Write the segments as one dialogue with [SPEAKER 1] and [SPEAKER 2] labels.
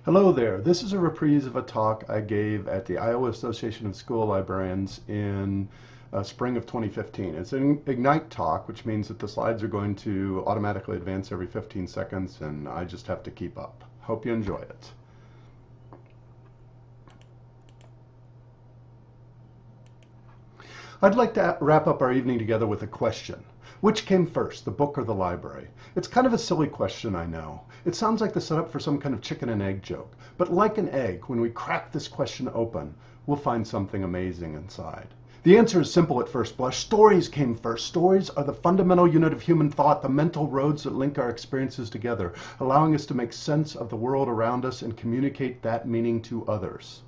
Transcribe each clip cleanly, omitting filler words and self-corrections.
[SPEAKER 1] Hello there. This is a reprise of a talk I gave at the Iowa Association of School Librarians in spring of 2015. It's an Ignite talk, which means that the slides are going to automatically advance every 15 seconds, and I just have to keep up. Hope you enjoy it. I'd like to wrap up our evening together with a question. Which came first, the book or the library? It's kind of a silly question, I know. It sounds like the setup for some kind of chicken and egg joke. But like an egg, when we crack this question open, we'll find something amazing inside. The answer is simple at first blush. Stories came first. Stories are the fundamental unit of human thought, the mental roads that link our experiences together, allowing us to make sense of the world around us and communicate that meaning to others.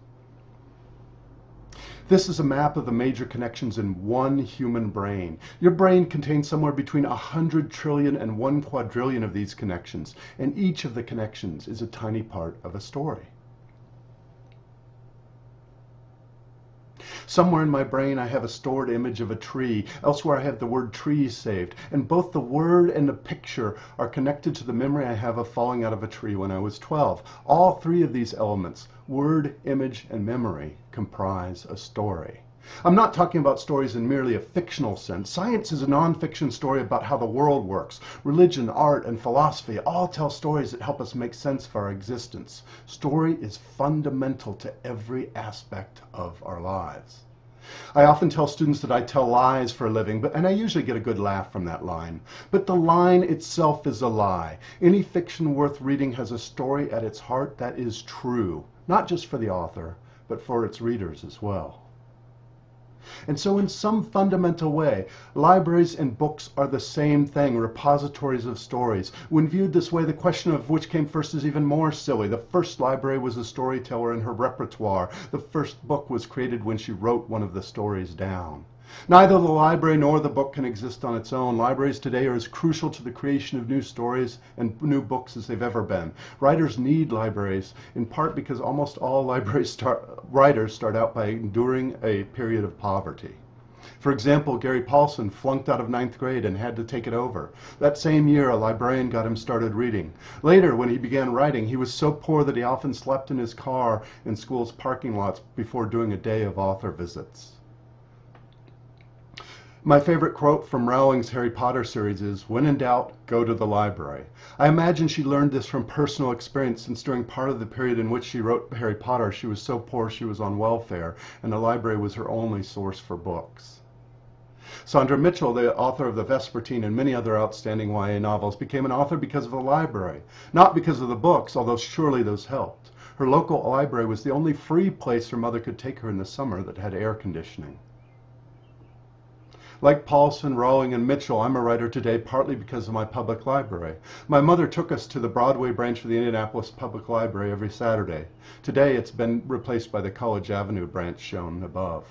[SPEAKER 1] This is a map of the major connections in one human brain. Your brain contains somewhere between 100 trillion and 1 quadrillion of these connections, and each of the connections is a tiny part of a story. Somewhere in my brain I have a stored image of a tree. Elsewhere I have the word tree saved. And both the word and the picture are connected to the memory I have of falling out of a tree when I was 12. All three of these elements, word, image, and memory, comprise a story. I'm not talking about stories in merely a fictional sense. Science is a non-fiction story about how the world works. Religion, art, and philosophy all tell stories that help us make sense of our existence. Story is fundamental to every aspect of our lives. I often tell students that I tell lies for a living, and I usually get a good laugh from that line. But the line itself is a lie. Any fiction worth reading has a story at its heart that is true, not just for the author, but for its readers as well. And so in some fundamental way, libraries and books are the same thing, repositories of stories. When viewed this way, the question of which came first is even more silly. The first library was a storyteller in her repertoire. The first book was created when she wrote one of the stories down. Neither the library nor the book can exist on its own. Libraries today are as crucial to the creation of new stories and new books as they've ever been. Writers need libraries, in part because almost all writers start out by enduring a period of poverty. For example, Gary Paulson flunked out of 9th grade and had to take it over. That same year, a librarian got him started reading. Later, when he began writing, he was so poor that he often slept in his car in school's parking lots before doing a day of author visits. My favorite quote from Rowling's Harry Potter series is, "When in doubt, go to the library." I imagine she learned this from personal experience, since during part of the period in which she wrote Harry Potter, she was so poor she was on welfare, and the library was her only source for books. Sandra Mitchell, the author of The Vespertine and many other outstanding YA novels, became an author because of the library, not because of the books, although surely those helped. Her local library was the only free place her mother could take her in the summer that had air conditioning. Like Paulson, Rowling, and Mitchell, I'm a writer today partly because of my public library. My mother took us to the Broadway branch of the Indianapolis Public Library every Saturday. Today it's been replaced by the College Avenue branch shown above.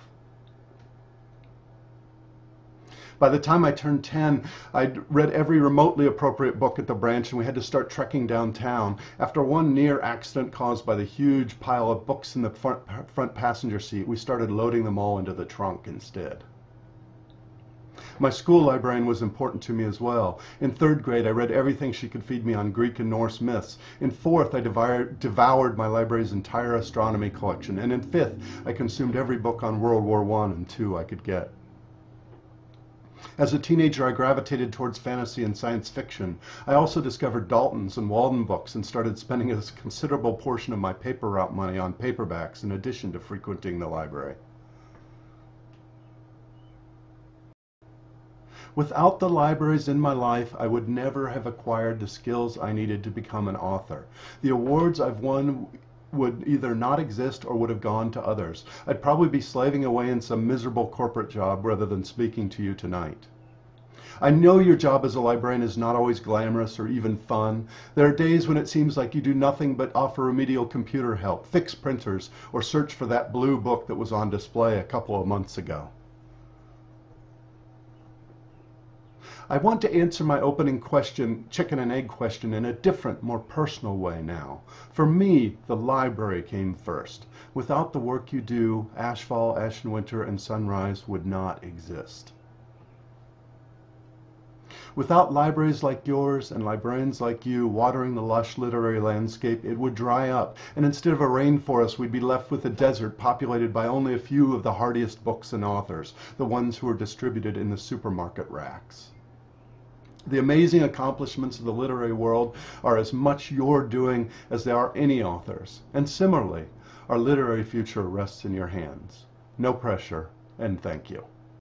[SPEAKER 1] By the time I turned 10, I'd read every remotely appropriate book at the branch, and we had to start trekking downtown. After one near accident caused by the huge pile of books in the front passenger seat, we started loading them all into the trunk instead. My school librarian was important to me as well. In 3rd grade, I read everything she could feed me on Greek and Norse myths. In 4th, I devoured my library's entire astronomy collection. And in 5th, I consumed every book on World War I and II I could get. As a teenager, I gravitated towards fantasy and science fiction. I also discovered Dalton's and Walden books and started spending a considerable portion of my paper route money on paperbacks in addition to frequenting the library. Without the libraries in my life, I would never have acquired the skills I needed to become an author. The awards I've won would either not exist or would have gone to others. I'd probably be slaving away in some miserable corporate job rather than speaking to you tonight. I know your job as a librarian is not always glamorous or even fun. There are days when it seems like you do nothing but offer remedial computer help, fix printers, or search for that blue book that was on display a couple of months ago. I want to answer my opening question, chicken and egg question, in a different, more personal way now. For me, the library came first. Without the work you do, Ashfall, Ashen Winter, and Sunrise would not exist. Without libraries like yours and librarians like you watering the lush literary landscape, it would dry up, and instead of a rainforest, we'd be left with a desert populated by only a few of the hardiest books and authors, the ones who are distributed in the supermarket racks. The amazing accomplishments of the literary world are as much your doing as they are any author's, and similarly, our literary future rests in your hands. No pressure, and thank you.